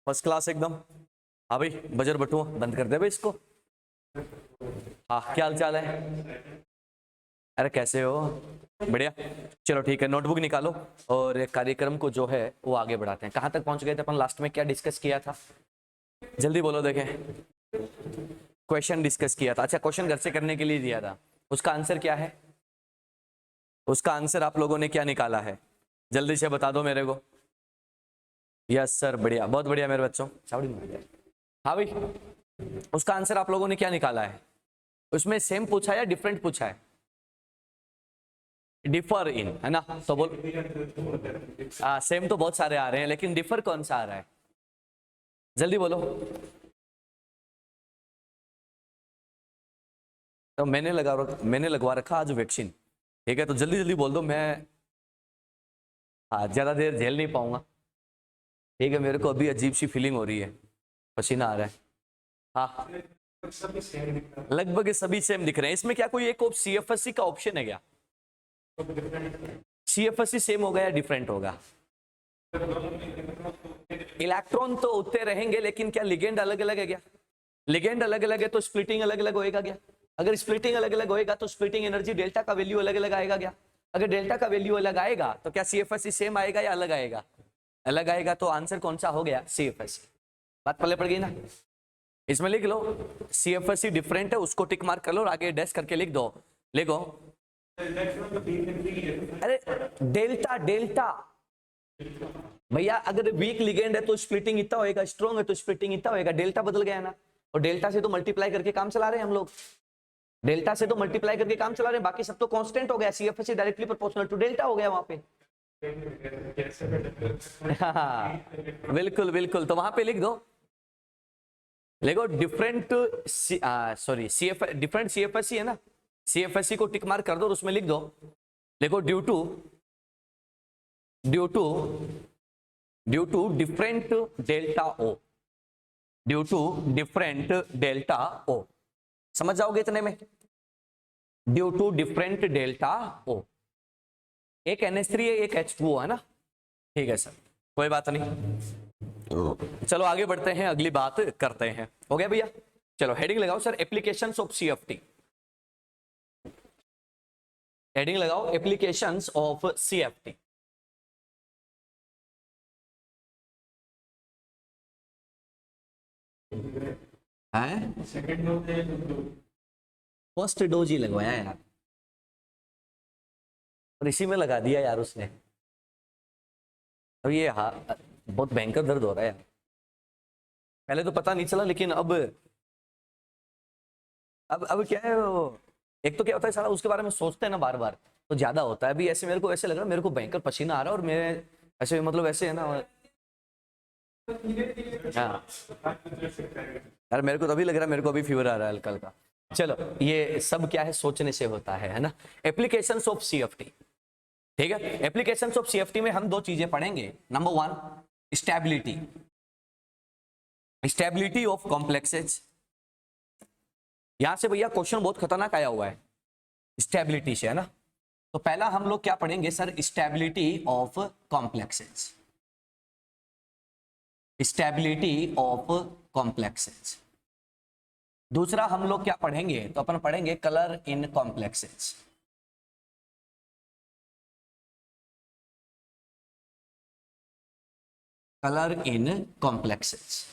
First class एकदम। हाँ भाई बजर बटुआ बंद कर दे भाई इसको। हाँ क्या हाल चाल है? अरे कैसे हो? बढ़िया। चलो ठीक है, नोटबुक निकालो और कार्यक्रम को जो है वो आगे बढ़ाते हैं। कहाँ तक पहुंच गए थे अपन? लास्ट में क्या डिस्कस किया था? जल्दी बोलो देखें। क्वेश्चन डिस्कस किया था। अच्छा, क्वेश्चन घर से करने के लिए दिया था, उसका आंसर क्या है? उसका आंसर आप लोगों ने क्या निकाला है? जल्दी से बता दो मेरे को। यस सर, बढ़िया, बहुत बढ़िया मेरे बच्चों। हाँ भाई, उसका आंसर आप लोगों ने क्या निकाला है? उसमें सेम पूछा है या डिफरेंट पूछा है? डिफर इन, है ना? तो बोल सेम तो बहुत सारे आ रहे हैं, लेकिन डिफर कौन सा आ रहा है? जल्दी बोलो। तो मैंने लगवा रखा आज वैक्सीन। ठीक है, तो जल्दी जल्दी बोल दो। मैं हाँ ज्यादा देर झेल नहीं पाऊंगा। ठीक है, मेरे को अभी अजीब सी फीलिंग हो रही है, पसीना आ रहा है। हाँ लगभग सभी सेम दिख रहे हैं। इसमें क्या कोई एक CFSC का ऑप्शन है क्या? CFSC सेम होगा या डिफरेंट होगा? इलेक्ट्रॉन तो उतने रहेंगे, लेकिन क्या लिगेंड अलग अलग है क्या? लिगेंड अलग अलग है तो स्प्लिटिंग अलग अलग होएगा क्या? अगर स्प्लिटिंग अलग अलग होएगा तो स्प्लिटिंग एनर्जी डेल्टा का वैल्यू अलग अलग आएगा क्या? अगर डेल्टा का वैल्यू अलग आएगा तो क्या CFSC सेम आएगा या अलग आएगा? अलग आएगा। तो आंसर कौन सा हो गया? CFSC। बात पल्ले पड़ गई ना? इसमें लिख लो CFSC डिफरेंट है, उसको टिक मार्क कर लो और आगे डैश करके लिख दो। लिखो। अरे डेल्टा डेल्टा भैया, अगर वीक लिगेंड है तो स्प्लिटिंग इतना होएगा, स्ट्रॉन्ग है तो स्प्लिटिंग इतना होएगा। डेल्टा बदल गया ना, और डेल्टा से तो मल्टीप्लाई करके काम चला रहे हैं हम लोग। डेल्टा से तो मल्टीप्लाई करके काम चला रहे हैं, बाकी सब तो कांस्टेंट हो गया। CFSC directly proportional to delta हो गया वहां पे। बिल्कुल बिल्कुल, तो वहां पे लिख दो। देखो डिफरेंट डिफरेंट CFSC है ना, CFSC को टिक मार्क कर दो और उसमें लिख दो। देखो due to different delta O, due to different delta O. समझ जाओगे इतने में? Due to different delta O. एक NH3 है, एक H2O है ना। ठीक है सर, कोई बात नहीं। चलो आगे बढ़ते हैं, अगली बात करते हैं। हो गया भैया? चलो हेडिंग लगाओ sir, applications of CFT। Heading लगाओ, applications of CFT। First dose ही लगवाया यार, और इसी में लगा दिया यार उसने। अब ये बहुत भयंकर दर्द हो रहा है यार। पहले तो पता नहीं चला, लेकिन अब क्या है वो, एक तो क्या होता है साला, उसके बारे में सोचते हैं ना बार बार, तो ज्यादा होता है। अभी ऐसे मेरे को ऐसे लग रहा है, मेरे को भयंकर पसीना आ रहा है, और मैं ऐसे मतलब ऐसे है ना। हाँ यार, मेरे को तो अभी लग रहा है, मेरे को अभी फीवर आ रहा है हल्का हल्का। चलो, ये सब क्या है, सोचने से होता है ना। Applications of CFT। ठीक है, एप्लीकेशंस ऑफ CFT में हम दो चीजें पढ़ेंगे। Number 1, stability of complexes. यहां से भैया क्वेश्चन बहुत खतरनाक आया हुआ है स्टेबिलिटी से, है ना। तो पहला हम लोग क्या पढ़ेंगे sir? Stability of complexes. Stability of complexes. दूसरा हम लोग क्या पढ़ेंगे? तो अपन पढ़ेंगे colour in complexes. Colour in complexes.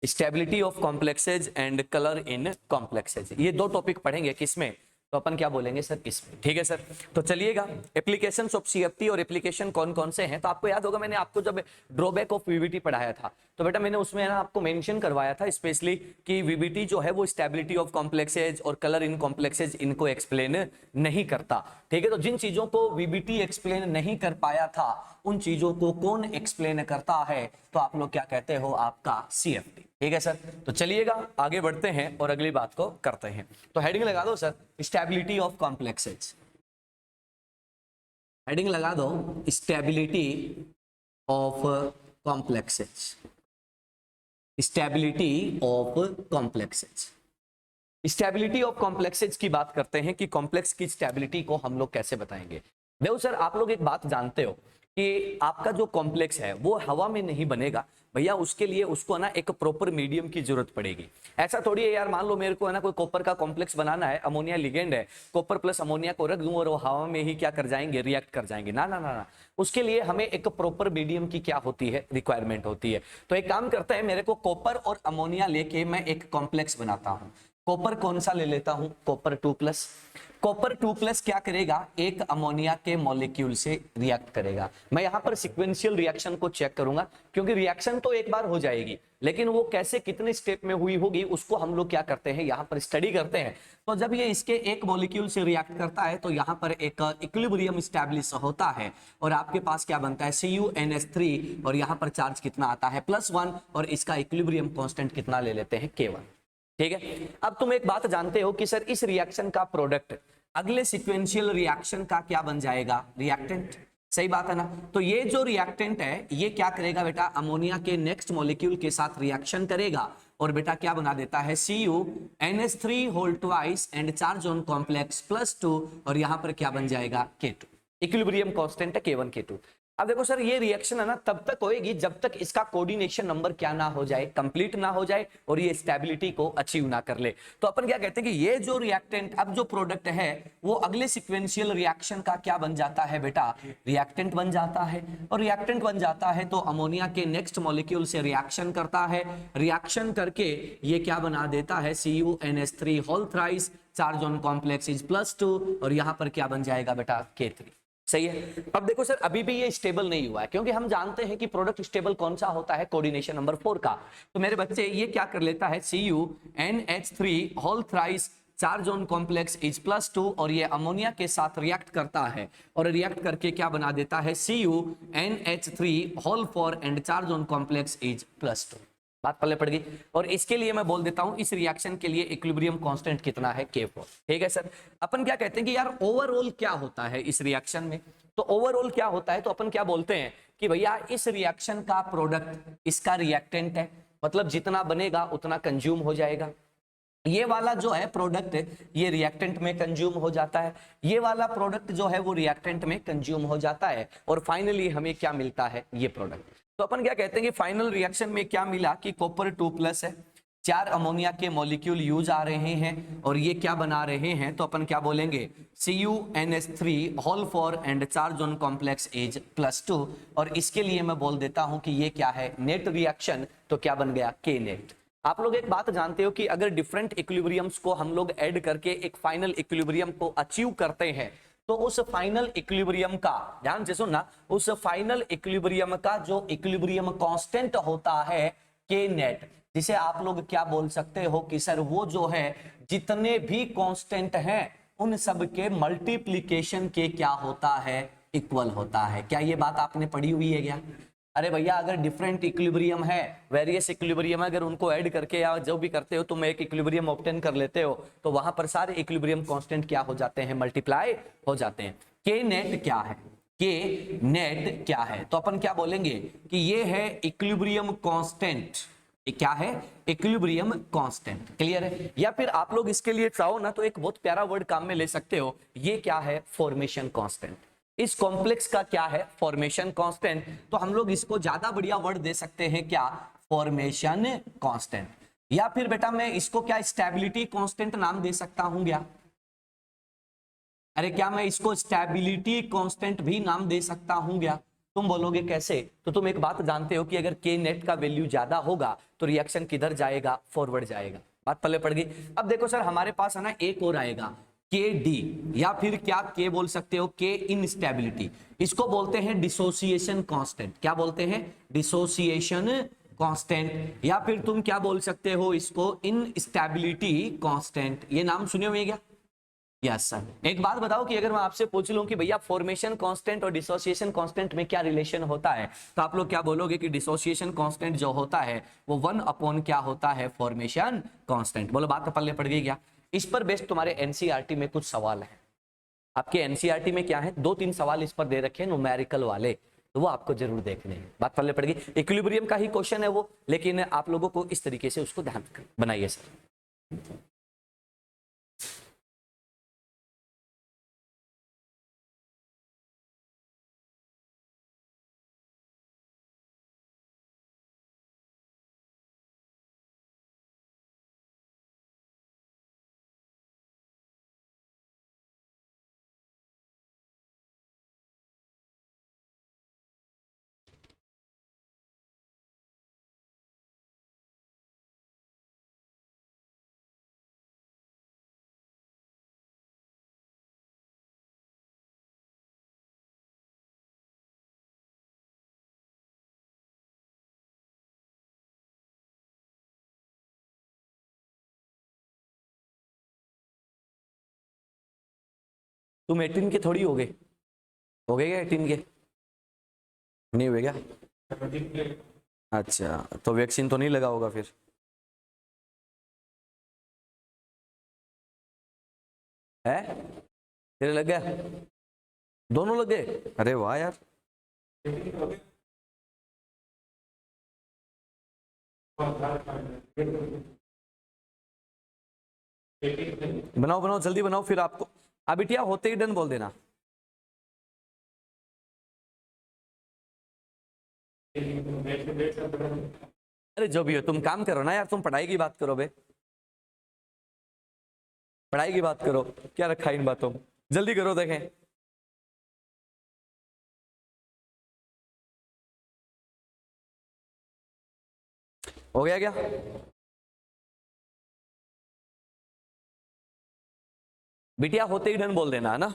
Stability of complexes and colour in complexes, ये दो टॉपिक पढ़ेंगे। किसमें? तो अपन क्या बोलेंगे सर? इसमें। ठीक है सर, तो चलिएगा। एप्लीकेशंस ऑफ CFT, और एप्लीकेशन कौन कौन से हैं? तो आपको याद होगा, मैंने आपको जब ड्रॉबैक ऑफ VBT पढ़ाया था, तो बेटा मैंने उसमें ना आपको मेंशन करवाया था स्पेशली कि VBT जो है वो स्टेबिलिटी ऑफ कॉम्प्लेक्सेज और कलर इन कॉम्प्लेक्सेज इनको एक्सप्लेन नहीं करता। ठीक है, तो जिन चीजों को VBT एक्सप्लेन नहीं कर पाया था, उन चीजों को कौन एक्सप्लेन करता है? तो आप लोग क्या कहते हो? आपका CFT। ठीक है सर, तो चलिएगा आगे बढ़ते हैं और अगली बात को करते हैं। तो हेडिंग लगा दो sir, stability of complexes. Heading लगा दो, stability of complexes. Stability of complexes. Stability of complexes की बात करते हैं कि कॉम्प्लेक्स की स्टेबिलिटी को हम लोग कैसे बताएंगे। देखो सर, आप लोग एक बात जानते हो कि आपका जो कॉम्प्लेक्स है वो हवा में नहीं बनेगा भैया, उसके लिए उसको ना एक प्रॉपर मीडियम की जरूरत पड़ेगी। ऐसा थोड़ी है यार, मान लो मेरे को है ना कोई कॉपर का कॉम्प्लेक्स बनाना है, अमोनिया लिगेंड है, कॉपर प्लस अमोनिया को रख दूं और वो हवा में ही क्या कर जाएंगे, रिएक्ट कर जाएंगे। ना ना ना ना, उसके लिए हमें एक प्रॉपर मीडियम की क्या होती है, रिक्वायरमेंट होती है। तो एक काम करता है, मेरे को कॉपर और अमोनिया लेके मैं एक कॉम्प्लेक्स बनाता हूं। कॉपर कौन सा ले लेता हूं, कॉपर 2+। कॉपर 2+ क्या करेगा, एक अमोनिया के मॉलिक्यूल से रिएक्ट करेगा। मैं यहां पर सीक्वेंशियल रिएक्शन को चेक करूंगा, क्योंकि रिएक्शन तो एक बार हो जाएगी, लेकिन वो कैसे कितने स्टेप में हुई होगी उसको हम लोग क्या करते हैं, यहां पर स्टडी करते हैं। तो जब ये इसके एक मॉलिक्यूल से रिएक्ट करता है तो यहां पर एक इक्विलिब्रियम स्टैब्लिश होता है, और आपके पास क्या बनता है, CuNH3, और यहां पर चार्ज कितना आता है, +1, और इसका इक्विलिब्रियम कांस्टेंट कितना ले लेते हैं, K1। ठीक है। अब तुम एक बात जानते हो कि सर इस रिएक्शन का प्रोडक्ट अगले सीक्वेंशियल रिएक्शन का क्या बन जाएगा, रिएक्टेंट। सही बात है ना। तो ये जो रिएक्टेंट है ये क्या करेगा बेटा, अमोनिया के नेक्स्ट मॉलिक्यूल के साथ रिएक्शन करेगा, और बेटा क्या बना देता है, CuNH3 whole twice and charge on complex +2, और यहां पर क्या बन जाएगा, K2। इक्विलिब्रियम कांस्टेंट है K1 K2। अब देखो सर ये रिएक्शन है ना तब तक होएगी जब तक इसका कोऑर्डिनेशन नंबर क्या ना हो जाए, कंप्लीट ना हो जाए, और ये स्टेबिलिटी को अचीव ना कर ले। तो अपन क्या कहते हैं कि ये जो रिएक्टेंट, अब जो प्रोडक्ट है वो अगले सीक्वेंशियल रिएक्शन का क्या बन जाता है बेटा, रिएक्टेंट बन जाता है। और रिएक्टेंट बन जाता है तो अमोनिया के नेक्स्ट मॉलिक्यूल से रिएक्शन करता है, रिएक्शन करके ये क्या बना देता है, CuNH3 whole thrice, charge on complex is +2, और यहां पर क्या बन जाएगा बेटा, K3। सही है। अब देखो सर अभी भी ये स्टेबल नहीं हुआ है, क्योंकि हम जानते हैं कि प्रोडक्ट स्टेबल कौन सा होता है, कोऑर्डिनेशन नंबर 4 का। तो मेरे बच्चे ये क्या कर लेता है, CuNH3 whole thrice, charge on complex is +2, और ये अमोनिया के साथ रिएक्ट करता है, और रिएक्ट करके क्या बना देता है, CuNH3 whole 4 and charge on complex is +2। बात पल्ले पड़ गई। और इसके लिए मैं बोल देता हूं इस रिएक्शन के लिए इक्विलिब्रियम कांस्टेंट कितना है, K4। ठीक है सर। अपन क्या कहते हैं कि यार ओवरऑल क्या होता है इस रिएक्शन में, तो ओवरऑल क्या होता है, तो अपन क्या बोलते हैं कि भैया इस रिएक्शन का प्रोडक्ट इसका रिएक्टेंट है, मतलब जितना बनेगा उतना कंज्यूम हो जाएगा। ये वाला जो है प्रोडक्ट ये रिएक्टेंट में कंज्यूम हो जाता है, ये वाला प्रोडक्ट जो है वो रिएक्टेंट में कंज्यूम हो जाता है, और फाइनली हमें क्या मिलता है, ये प्रोडक्ट। तो अपन क्या कहते हैं कि फाइनल रिएक्शन में क्या मिला कि कॉपर 2+ है, 4 अमोनिया के मॉलिक्यूल यूज आ रहे हैं, और ये क्या बना रहे हैं, तो अपन क्या बोलेंगे, CuNH3 whole 4 and charge on complex is +2, और इसके लिए मैं बोल देता हूं कि ये क्या है, नेट रिएक्शन। तो क्या बन गया, K नेट। आप लोग एक बात जानते हो कि अगर डिफरेंट इक्विलिब्रियम्स को हम लोग ऐड करके एक फाइनल इक्विलिब्रियम को अचीव करते हैं, तो उस फाइनल इक्विलिब्रियम का, ध्यान से सुनना, उस फाइनल इक्विलिब्रियम का जो इक्विलिब्रियम कांस्टेंट होता है K नेट, जिसे आप लोग क्या बोल सकते हो कि सर वो जो है जितने भी कांस्टेंट हैं उन सब के मल्टीप्लीकेशन के क्या होता है, इक्वल होता है। क्या ये बात आपने पढ़ी हुई है क्या? अरे भैया अगर डिफरेंट इक्विलिब्रियम है, वेरियस इक्विलिब्रियम है, अगर उनको ऐड करके या जो भी करते हो तुम एक इक्विलिब्रियम ऑब्टेन कर लेते हो, तो वहां पर सारे इक्विलिब्रियम कांस्टेंट क्या हो जाते हैं, मल्टीप्लाई हो जाते हैं। के नेट क्या है, के नेट क्या है, तो अपन क्या बोलेंगे कि ये है इक्विलिब्रियम कांस्टेंट। क्या है, इक्विलिब्रियम कांस्टेंट। क्लियर है? या फिर आप लोग इसके लिए चाहो ना तो एक बहुत प्यारा वर्ड काम में ले सकते हो, ये क्या है, फॉर्मेशन कांस्टेंट। इस कॉम्प्लेक्स का क्या है, फॉर्मेशन कांस्टेंट। तो हम लोग इसको ज्यादा बढ़िया वर्ड दे सकते हैं क्या, फॉर्मेशन कांस्टेंट। या फिर बेटा मैं इसको क्या स्टेबिलिटी कांस्टेंट नाम दे सकता हूं क्या? अरे क्या मैं इसको स्टेबिलिटी कांस्टेंट भी नाम दे सकता हूं क्या? तुम बोलोगे कैसे, तो तुम एक बात जानते हो कि अगर के नेट का वैल्यू ज्यादा होगा तो रिएक्शन किधर जाएगा, फॉरवर्ड जाएगा। बात पल्ले पड़ गई। अब देखो सर हमारे पास है ना एक और आएगा, के डी, या फिर क्या के बोल सकते हो, के इनस्टेबिलिटी। इसको बोलते हैं डिसोसिएशन कांस्टेंट। क्या बोलते हैं, डिसोसिएशन कांस्टेंट। या फिर तुम क्या बोल सकते हो इसको, इनस्टेबिलिटी कांस्टेंट। ये नाम सुने हुए क्या? Yes sir. एक बात बताओ कि अगर मैं आपसे पूछ लूं कि भैया फॉर्मेशन कांस्टेंट और डिसोसिएशन कांस्टेंट में क्या रिलेशन होता है, तो आप लोग क्या बोलोगे कि डिसोसिएशन कांस्टेंट जो होता है वो 1 क्या होता है, फॉर्मेशन कांस्टेंट। बोलो बात पल्ले पड़ गई क्या? इस पर बेस्ड तुम्हारे एनसीईआरटी में कुछ सवाल है। आपके एनसीईआरटी में क्या है, 2-3 सवाल इस पर दे रखे हैं न्यूमेरिकल वाले, तो वो आपको जरूर देखने हैं। बात पल्ले पड़ गई। इक्विलिब्रियम का ही क्वेश्चन है वो, लेकिन आप लोगों को इस तरीके से उसको ध्यान बनाइए सर। तुम 18 के थोड़ी हो गए क्या 18 के? नहीं हुए क्या? अच्छा, तो वैक्सीन तो नहीं लगा होगा फिर। है? तेरे लग गया? दोनों लग गए? अरे वाह यार। बनाओ बनाओ जल्दी बनाओ, फिर आपको अब बिटिया होते ही डन बोल देना। अरे जो भी हो तुम काम करो ना यार, तुम पढ़ाई की बात करो बे, पढ़ाई की बात करो, क्या रखा इन बातों में? जल्दी करो देखें। हो गया क्या? बिटिया होते ही डन बोल देना है ना।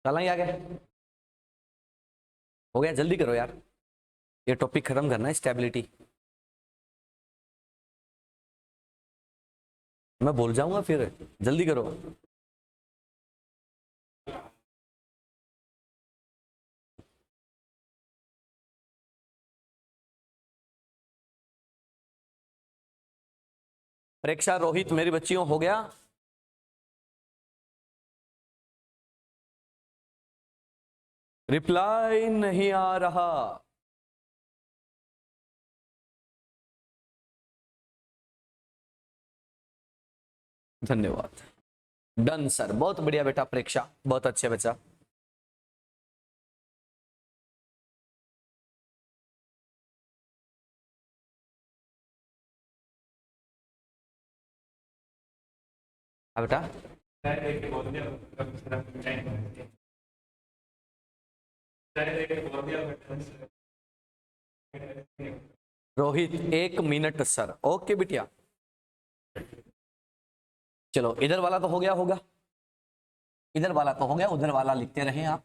चला ही आ गया। हो गया, जल्दी करो यार, ये टॉपिक खत्म करना है, स्टेबिलिटी। मैं बोल जाऊंगा फिर, जल्दी करो। प्रेक्षा, रोहित, मेरी बच्चियों, हो गया? रिप्लाई नहीं आ रहा। धन्यवाद। डन सर, बहुत बढ़िया बेटा प्रेक्षा, बहुत अच्छे बच्चा। बेटा रोहित 1 मिनट सर। ओके बिटिया, चलो इधर वाला तो हो गया होगा, इधर वाला तो हो गया, उधर वाला लिखते रहे आप।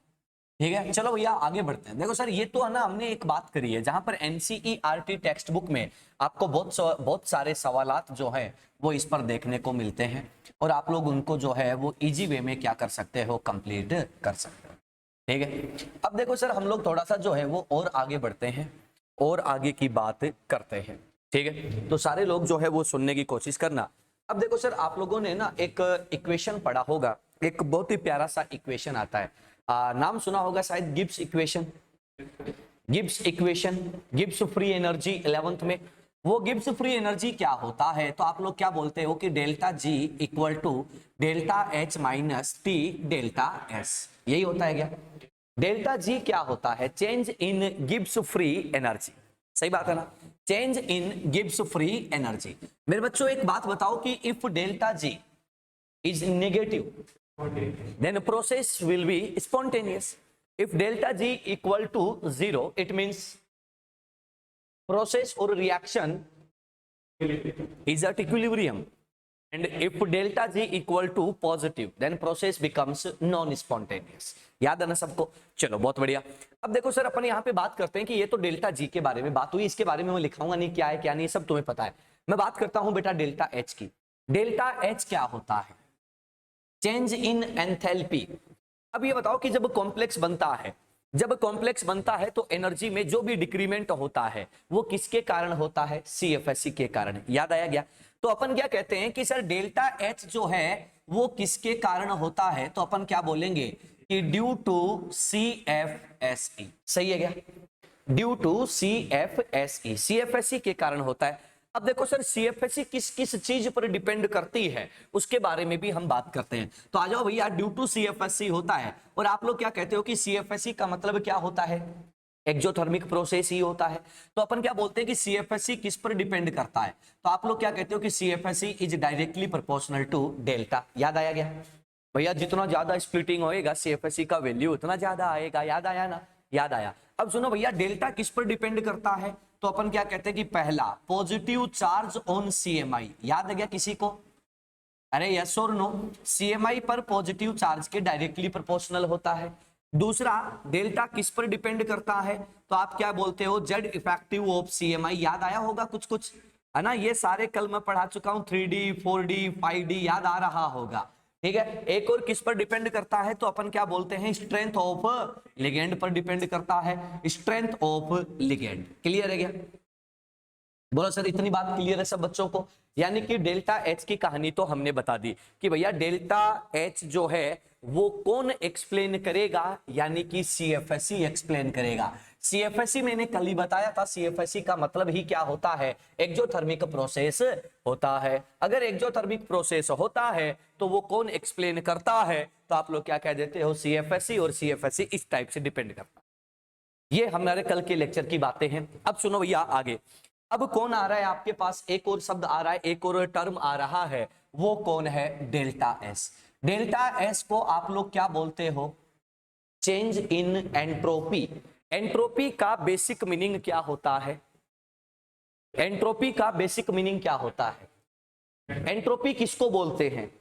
ठीक है, चलो भैया आगे बढ़ते हैं। देखो सर, ये तो है ना, हमने एक बात करी है जहां पर एनसीईआरटी टेक्स्ट बुक में आपको बहुत सारे सवालात जो है वो इस पर देखने को मिलते हैं, और आप लोग उनको जो है वो इजी वे में क्या कर सकते हो, कंप्लीट कर सकते हो। ठीक है, अब देखो सर, हम लोग थोड़ा सा जो है वो और आगे बढ़ते हैं और आगे की बात करते हैं। ठीक है, तो सारे लोग जो है वो सुनने की कोशिश करना। अब देखो सर, आप लोगों ने ना एक इक्वेशन पढ़ा होगा, एक बहुत ही प्यारा सा इक्वेशन आता है, नाम सुना होगा शायद, Gibbs equation. Gibbs equation, Gibbs free energy 11th में। वो गिब्स फ्री एनर्जी क्या होता है, तो आप लोग क्या बोलते हो कि delta G equal to delta H minus T delta S, यही होता है क्या? डेल्टा जी क्या होता है? Change in Gibbs free energy. सही बात है ना, change in Gibbs free energy. मेरे बच्चों एक बात बताओ कि if delta G is negative, then process will be spontaneous. If delta G equal to 0, it means process or reaction is at equilibrium. And if delta G equal to positive, then process becomes non-spontaneous. याद है ना सबको? चलो बहुत बढ़िया। अब देखो sir, अपन यहाँ पे बात करते हैं कि ये तो डेल्टा जी के बारे में बात हुई, इसके बारे में मैं लिखाऊंगा नहीं, क्या है क्या नहीं सब तुम्हें पता है। मैं बात करता हूं बेटा डेल्टा एच की। डेल्टा एच क्या होता है? चेंज इन एंथैल्पी। अब ये बताओ कि जब कॉम्प्लेक्स बनता है, जब कॉम्प्लेक्स बनता है तो एनर्जी में जो भी डिक्रीमेंट होता है वो किसके कारण होता है? सीएफएससी के कारण। याद आया क्या? तो अपन क्या कहते हैं कि सर डेल्टा एच जो है वो किसके कारण होता है, तो अपन क्या बोलेंगे कि ड्यू टू सीएफएसई। सही है क्या? ड्यू टू सीएफएसई, सीएफएसई के कारण होता है। अब देखो सर सीएफएससी किस किस चीज पर डिपेंड करती है उसके बारे में भी हम बात करते हैं। तो आ जाओ भैया, ड्यू टू सीएफएससी होता है। और आप लोग क्या कहते हो कि सीएफएससी का मतलब क्या होता है? एक्सोथर्मिक प्रोसेस ही होता है। तो अपन क्या बोलते हैं कि सीएफएससी किस पर डिपेंड करता है? तो आप लोग क्या कहते हो कि CFSC is directly proportional to delta. याद आया गया भैया? जितना ज्यादा स्प्लिटिंग होएगा सीएफएससी का वैल्यू उतना ज्यादा आएगा। याद आया ना? याद आया। अब सुनो भैया, डेल्टा किस पर डिपेंड करता है? तो अपन क्या कहते हैं कि पहला, पॉजिटिव चार्ज ऑन सीएमआई। याद है क्या किसी को? अरे यस और नो, सीएमआई पर पॉजिटिव चार्ज के डायरेक्टली प्रोपोर्शनल होता है। दूसरा, डेल्टा किस पर डिपेंड करता है? तो आप क्या बोलते हो? Z effective of CMI. याद आया होगा कुछ कुछ, है ना? ये सारे कल मैं पढ़ा चुका हूं, 3D 4D 5D याद आ रहा होगा। ठीक है, एक और किस पर डिपेंड करता है? तो अपन क्या बोलते हैं? स्ट्रेंथ ऑफ लिगेंड पर डिपेंड करता है। Strength of ligand. क्लियर है क्या? बोलो सर, इतनी बात क्लियर है सब बच्चों को? यानी कि डेल्टा एच की कहानी तो हमने बता दी कि भैया डेल्टा एच जो है वो कौन एक्सप्लेन करेगा? यानी कि सीएफएससी एक्सप्लेन करेगा। सीएफएससी मैंने कल ही बताया था, सीएफएससी का मतलब ही क्या होता है? एक्सोथर्मिक प्रोसेस होता है। अगर एक्सोथर्मिक प्रोसेस होता है तो वो कौन एक्सप्लेन करता है? तो आप लोग क्या कह देते हो? सीएफएससी। और सीएफएससी इस टाइप से डिपेंड करता है। ये हमारे कल के लेक्चर की बातें हैं। अब सुनो भैया आगे, अब कौन आ रहा है आपके पास? एक और शब्द आ रहा है, एक और टर्म आ रहा है। वो कौन है? Delta S. डेल्टा एस को आप लोग क्या बोलते हो? Change in entropy. एंट्रोपी का बेसिक मीनिंग क्या होता है? एंट्रोपी का बेसिक मीनिंग क्या होता है? एंट्रोपी किसको बोलते हैं?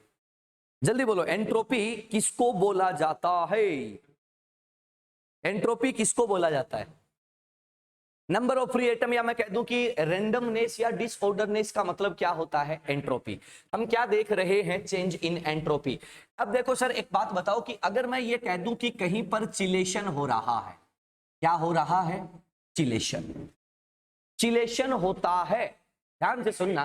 जल्दी बोलो, एंट्रोपी किसको बोला जाता है? एंट्रोपी किसको बोला जाता है? नंबर ऑफ फ्री एटम, या मैं कह दूं कि रैंडमनेस या डिसऑर्डरनेस का मतलब क्या होता है? एंट्रोपी। हम क्या देख रहे हैं? Change in entropy. अब देखो सर, एक बात बताओ कि अगर मैं ये कह दूं कि कहीं पर चिलेशन हो रहा है, क्या हो रहा है? चिलेशन। चिलेशन होता है, ध्यान से सुनना।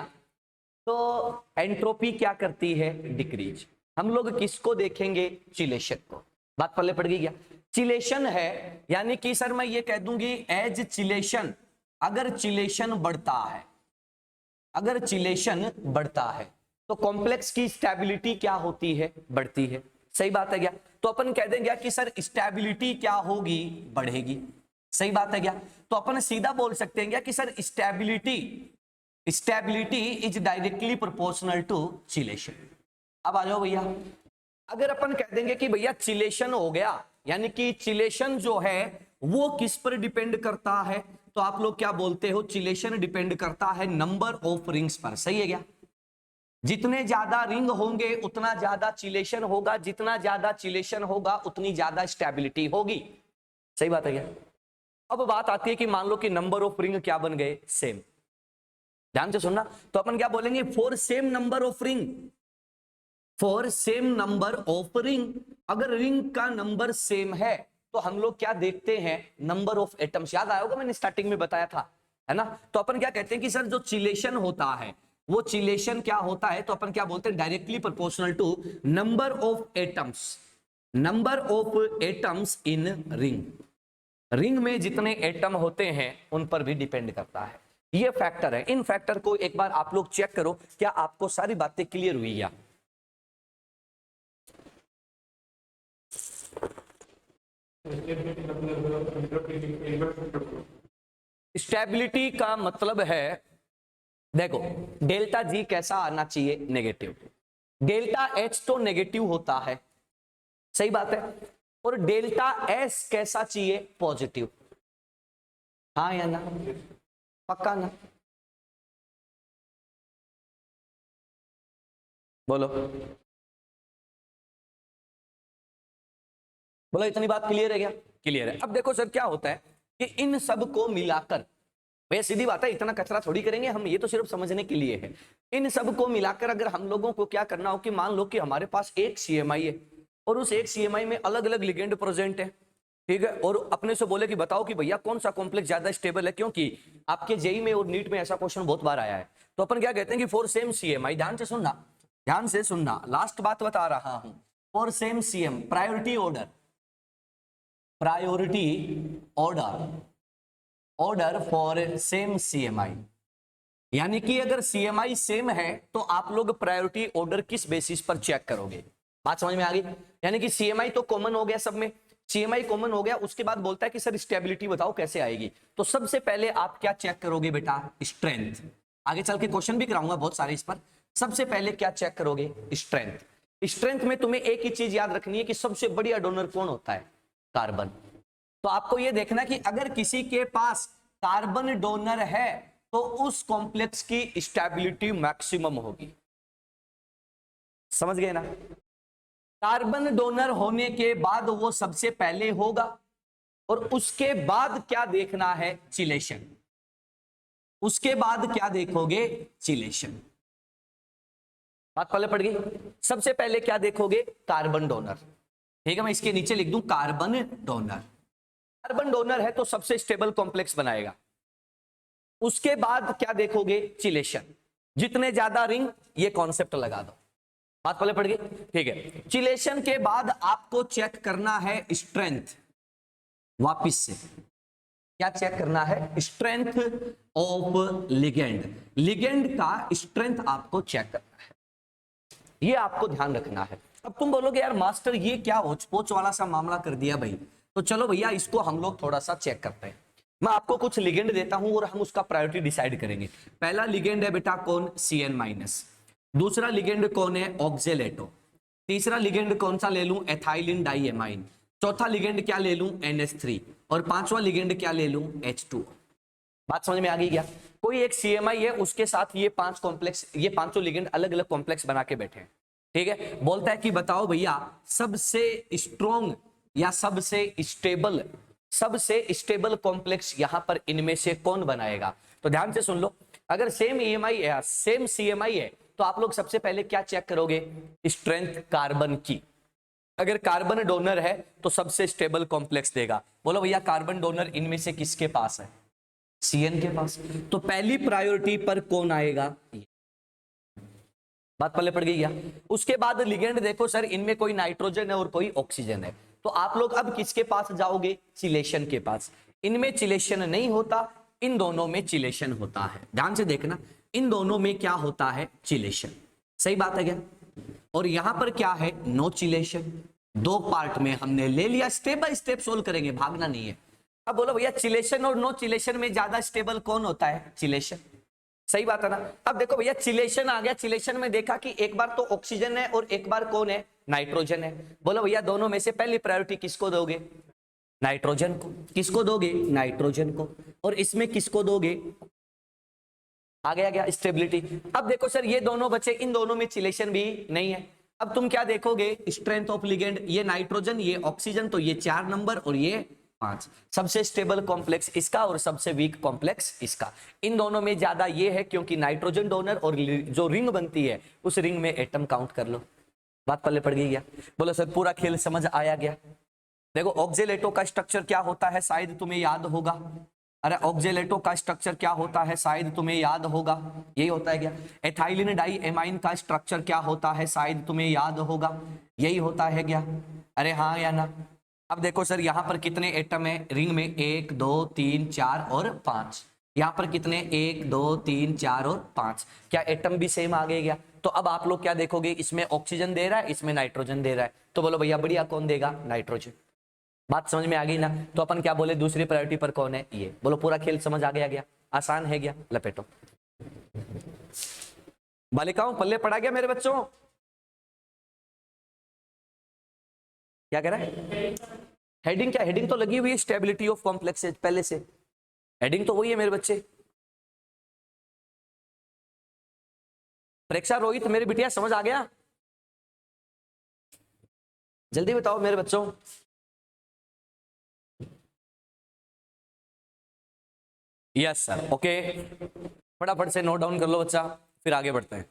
तो एंट्रोपी क्या करती है? डिक्रीज। हम लोग किसको देखेंगे? चिलेशन को। बात पल्ले पड़ गई क्या? चिलेशन है, यानी कि सर मैं ये कह दूंगी एज चिलेशन, अगर चिलेशन बढ़ता है, अगर चिलेशन बढ़ता है तो कॉम्प्लेक्स की स्टेबिलिटी क्या होती है? बढ़ती है। सही बात है क्या? तो अपन कह देंगे कि सर स्टेबिलिटी क्या होगी? बढ़ेगी। सही बात है क्या? तो अपन सीधा बोल सकते हैं कि sir stability, stability is directly proportional to chelation. अब आ जाओ भैया, अगर अपन कह देंगे कि भैया चिलेशन हो गया, यानी कि चिलेशन जो है वो किस पर डिपेंड करता है? तो आप लोग क्या बोलते हो? चिलेशन डिपेंड करता है नंबर ऑफ रिंग्स पर। सही है क्या? जितने ज्यादा रिंग होंगे उतना ज्यादा चिलेशन होगा, जितना ज्यादा चिलेशन होगा उतनी ज्यादा स्टेबिलिटी होगी। सही बात है क्या? अब बात आती है कि मान लो कि नंबर ऑफ रिंग क्या बन गए? सेम। ध्यान से सुनना, तो अपन क्या बोलेंगे? For same number of ring, for same number of ring. अगर रिंग का नंबर सेम है तो हम लोग क्या देखते हैं? Number of atoms. याद आया होगा, मैंने स्टार्टिंग में बताया था, है ना? तो अपन क्या कहते हैं कि सर जो चिलेशन होता है वो चिलेशन क्या होता है? तो अपन क्या बोलते हैं? Directly proportional to number of atoms, number of atoms in ring. Ring में जितने एटम होते हैं उन पर भी डिपेंड करता है। ये फैक्टर है। इन फैक्टर को एक बार आप लोग चेक करो, क्या आपको सारी बातें क्लियर हुई? या स्टेबिलिटी का मतलब है, देखो डेल्टा जी कैसा आना चाहिए? नेगेटिव। डेल्टा एच तो नेगेटिव होता है, सही बात है। और डेल्टा एस कैसा चाहिए? पॉजिटिव। हाँ या ना? पक्का ना? बोलो बोलो, इतनी बात क्लियर है क्या? क्लियर है। अब देखो सर क्या होता है कि इन सब को मिलाकर, भैया सीधी बात है, इतना कचरा थोड़ी करेंगे हम, ये तो सिर्फ समझने के लिए है। इन सब को मिलाकर अगर हम लोगों को क्या करना हो कि मान लो कि हमारे पास एक सीएमआई है और उस एक सीएमआई में अलग अलग लिगेंड प्रेजेंट है, ठीक है, और अपने से बोले कि बताओ कि भैया कौन सा कॉम्प्लेक्स ज्यादा स्टेबल है, क्योंकि आपके जेई में और नीट में ऐसा क्वेश्चन बहुत बार आया है। तो अपन क्या कहते हैं कि फॉर सेम सीएमआई, ध्यान से सुनना, ध्यान से सुनना, लास्ट बात बता रहा हूं। For same CM, priority order, priority order, order for same CMI, यानी कि अगर सीएमआई सेम है तो आप लोग प्रायोरिटी ऑर्डर किस बेसिस पर चेक करोगे? बात समझ में आ गई? यानी कि सीएमआई तो कॉमन हो गया, सब में सीएमआई कॉमन हो गया। उसके बाद बोलता है कि सर स्टेबिलिटी बताओ कैसे आएगी। तो सबसे पहले आप क्या चेक करोगे बेटा? स्ट्रेंथ। आगे चल के क्वेश्चन भी कराऊंगा बहुत सारे इस पर। सबसे पहले क्या चेक करोगे? स्ट्रेंथ। स्ट्रेंथ में तुम्हें एक ही चीज याद रखनी है कि सबसे बढ़िया डोनर कौन होता है? कार्बन। तो आपको यह देखना कि अगर किसी के पास कार्बन डोनर है तो उस कॉम्प्लेक्स की स्टेबिलिटी मैक्सिमम होगी। समझ गए ना? कार्बन डोनर होने के बाद वो सबसे पहले होगा और उसके बाद क्या देखना है? चिलेशन। उसके बाद क्या देखोगे? चिलेशन। बात पहले पड़ गई। सबसे पहले क्या देखोगे? Carbon donor. ठीक है, मैं इसके नीचे लिख दूं कार्बन डोनर। कार्बन डोनर है तो सबसे स्टेबल कॉम्प्लेक्स बनाएगा। उसके बाद क्या देखोगे? चिलेशन। जितने ज्यादा रिंग, ये कॉन्सेप्ट लगा दो। बात पहले पड़ गई। ठीक है, चिलेशन के बाद आपको चेक करना है स्ट्रेंथ। वापिस से क्या चेक करना है? Strength of ligand. लिगेंड का स्ट्रेंथ आपको चेक करना है, ये आपको ध्यान रखना है। अब तुम बोलोगे यार मास्टर ये क्या होचपोच वाला सा मामला कर दिया भाई। तो चलो भैया इसको हम लोग थोड़ा सा चेक करते हैं। मैं आपको कुछ लिगेंड देता हूं और हम उसका प्रायोरिटी डिसाइड करेंगे। पहला लिगेंड है बेटा कौन? CN-। दूसरा लिगेंड कौन है? ऑक्जेलेटो। तीसरा लिगेंड कौन सा ले लूं? Ethylene diamine. चौथा लिगेंड क्या ले लूं? NH3। और पांचवा लिगेंड क्या ले लूं? H2। बात समझ में आ गई क्या? कोई एक सीएमआई है, उसके साथ ये पांच कॉम्प्लेक्स, ये पांचों लिगेंड अलग अलग कॉम्प्लेक्स बना के बैठे हैं। ठीक है, बोलता है कि बताओ भैया सबसे स्ट्रॉन्ग या सबसे स्टेबल कॉम्प्लेक्स यहां पर इनमें से कौन बनाएगा? तो ध्यान से सुन लो। अगर सेम ईएमआई है, सेम सीएमआई है, तो आप लोग सबसे पहले क्या चेक करोगे? स्ट्रेंथ कार्बन की। अगर कार्बन डोनर है तो सबसे स्टेबल कॉम्प्लेक्स देगा। बोलो भैया कार्बन डोनर इनमें से किसके पास है? CN के पास। तो पहली प्रायोरिटी पर कौन आएगा? बात पहले पड़ गई क्या? उसके बाद लिगेंड देखो सर, इनमें कोई नाइट्रोजन है और कोई ऑक्सीजन है। तो आप लोग अब किसके पास जाओगे? चिलेशन के पास। इनमें चिलेशन नहीं होता, इन दोनों में चिलेशन होता है। ध्यान से देखना, इन दोनों में क्या होता है? चिलेशन। सही बात है क्या? और यहां पर क्या है? No chelation. दो पार्ट में हमने ले लिया, स्टेप बाय स्टेप सोल्व करेंगे, भागना नहीं है। अब बोलो भैया चिलेशन और नो चिलेशन में ज्यादा स्टेबल कौन होता है? चिलेशन। सही बात है ना? अब देखो भैया चिलेशन आ गया, चिलेशन में देखा कि एक बार तो ऑक्सीजन है और एक बार कौन है? नाइट्रोजन है। बोलो भैया दोनों में से पहली प्रायोरिटी किसको दोगे? नाइट्रोजन को। किसको दोगे? नाइट्रोजन को। और इसमें किसको दोगे? आ गया स्टेबिलिटी। अब देखो सर ये दोनों बचे, इन दोनों में चिलेशन भी नहीं है। अब तुम क्या देखोगे? Strength of ligand. ये नाइट्रोजन, ये ऑक्सीजन, तो ये 4 नंबर और ये 5। सबसे स्टेबल कॉम्प्लेक्स इसका और सबसे वीक कॉम्प्लेक्स इसका। इन दोनों में ज्यादा ये है क्योंकि नाइट्रोजन डोनर और जो रिंग बनती है उस रिंग में एटम काउंट कर लो। बात पल्ले पड़ गई क्या? बोलो सर पूरा खेल समझ आया गया? देखो ऑक्जेलेटो का स्ट्रक्चर क्या होता है शायद तुम्हें याद होगा। अरे ऑक्जेलेटो का स्ट्रक्चर क्या होता है शायद तुम्हें याद होगा। यही होता है क्या? एथाइलिन डाई एमाइन का स्ट्रक्चर क्या होता है शायद तुम्हें याद होगा। यही होता है क्या? अरे हाँ या ना? अब देखो सर यहाँ पर कितने एटम है रिंग में? 1 2 3 4 और 5। यहाँ पर कितने? 1 2 3 4 और 5। क्या एटम भी सेम आ गए क्या? तो अब आप लोग क्या देखोगे? इसमें ऑक्सीजन दे रहा है, इसमें नाइट्रोजन दे रहा है, तो बोलो भैया बढ़िया कौन देगा? नाइट्रोजन। बात समझ में आ गई ना? तो अपन क्या बोले दूसरी प्रायोरिटी पर कौन है? ये। बोलो पूरा खेल समझ आ गया? आसान है क्या? लपेटो। बालिकाओं पल्ले पड़ा गया मेरे बच्चों? क्या कह रहा है? हेडिंग क्या? हेडिंग तो लगी हुई है स्टेबिलिटी ऑफ कॉम्प्लेक्सेज पहले से। हेडिंग तो वही है मेरे बच्चे। प्रेक्षा रोहित मेरे बिटिया समझ आ गया? जल्दी बताओ मेरे बच्चों। Yes sir, okay. फटाफट से नोट डाउन कर लो बच्चा, फिर आगे बढ़ते हैं।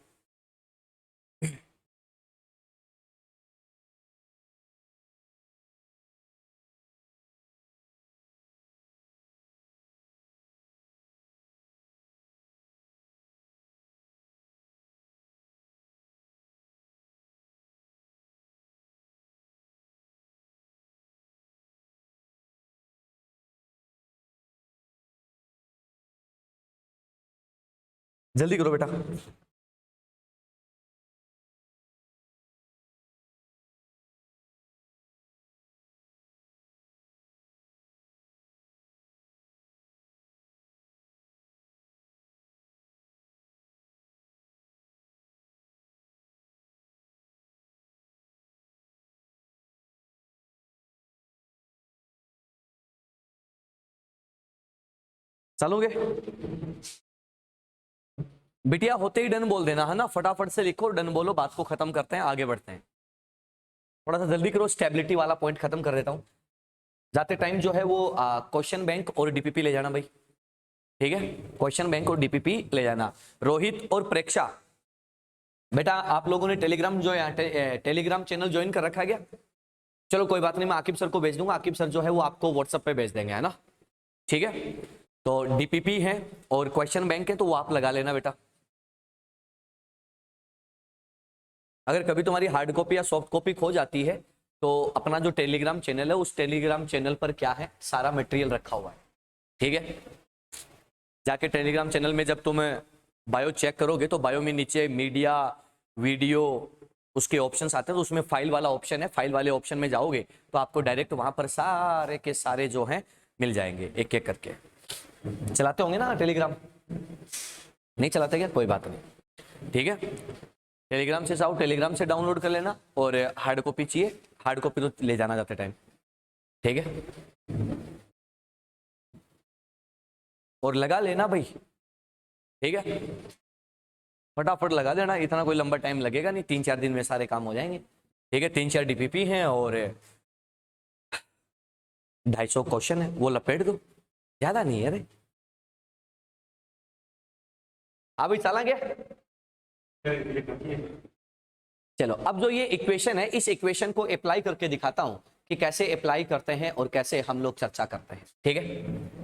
जल्दी करो बेटा। चलोगे बिटिया? होते ही डन बोल देना है ना, फटाफट से लिखो, डन बोलो, बात को खत्म करते हैं, आगे बढ़ते हैं। थोड़ा सा जल्दी करो, स्टेबिलिटी वाला पॉइंट खत्म कर देता हूं। जाते टाइम जो है वो क्वेश्चन बैंक और डीपीपी ले जाना भाई, ठीक है? क्वेश्चन बैंक और डीपीपी ले जाना। रोहित और प्रेक्षा, बेटा आप लोगों ने टेलीग्राम जो है टेलीग्राम चैनल ज्वाइन कर रखा है क्या? चलो कोई बात नहीं, मैं आकिब सर को भेज दूंगा, आकिब सर जो है वो आपको व्हाट्सएप पे भेज देंगे, है ना? ठीक है, तो डीपीपी है और क्वेश्चन बैंक है, तो वो आप लगा लेना बेटा। अगर कभी तुम्हारी हार्ड कॉपी या सॉफ्ट कॉपी खो जाती है तो अपना जो टेलीग्राम चैनल है उस टेलीग्राम चैनल पर क्या है, सारा मटेरियल रखा हुआ है, ठीक है? जाके टेलीग्राम चैनल में जब तुम बायो चेक करोगे तो बायो में नीचे मीडिया, वीडियो, उसके ऑप्शंस आते हैं, तो उसमें फाइल वाला ऑप्शन है, फाइल वाले ऑप्शन में जाओगे तो आपको डायरेक्ट वहां पर सारे के सारे जो हैं मिल जाएंगे, एक एक करके। चलाते होंगे ना टेलीग्राम? नहीं चलाते क्या? कोई बात नहीं, ठीक है? टेलीग्राम से जाओ, टेलीग्राम से डाउनलोड कर लेना, और हार्ड कॉपी चाहिए, हार्ड कॉपी तो ले जाना जाते टाइम, ठीक है? और लगा लेना भाई, ठीक है? फटाफट लगा देना, इतना कोई लंबा टाइम लगेगा नहीं, 3-4 दिन में सारे काम हो जाएंगे, ठीक है? 3-4 डीपीपी हैं और 250 क्वेश्चन है, वो लपेट दो, ज्यादा नहीं है रे। हाँ भाई चला गया। चलो अब जो ये इक्वेशन है, इस इक्वेशन को अप्लाई करके दिखाता हूं कि कैसे अप्लाई करते हैं और कैसे हम लोग चर्चा करते हैं, ठीक है?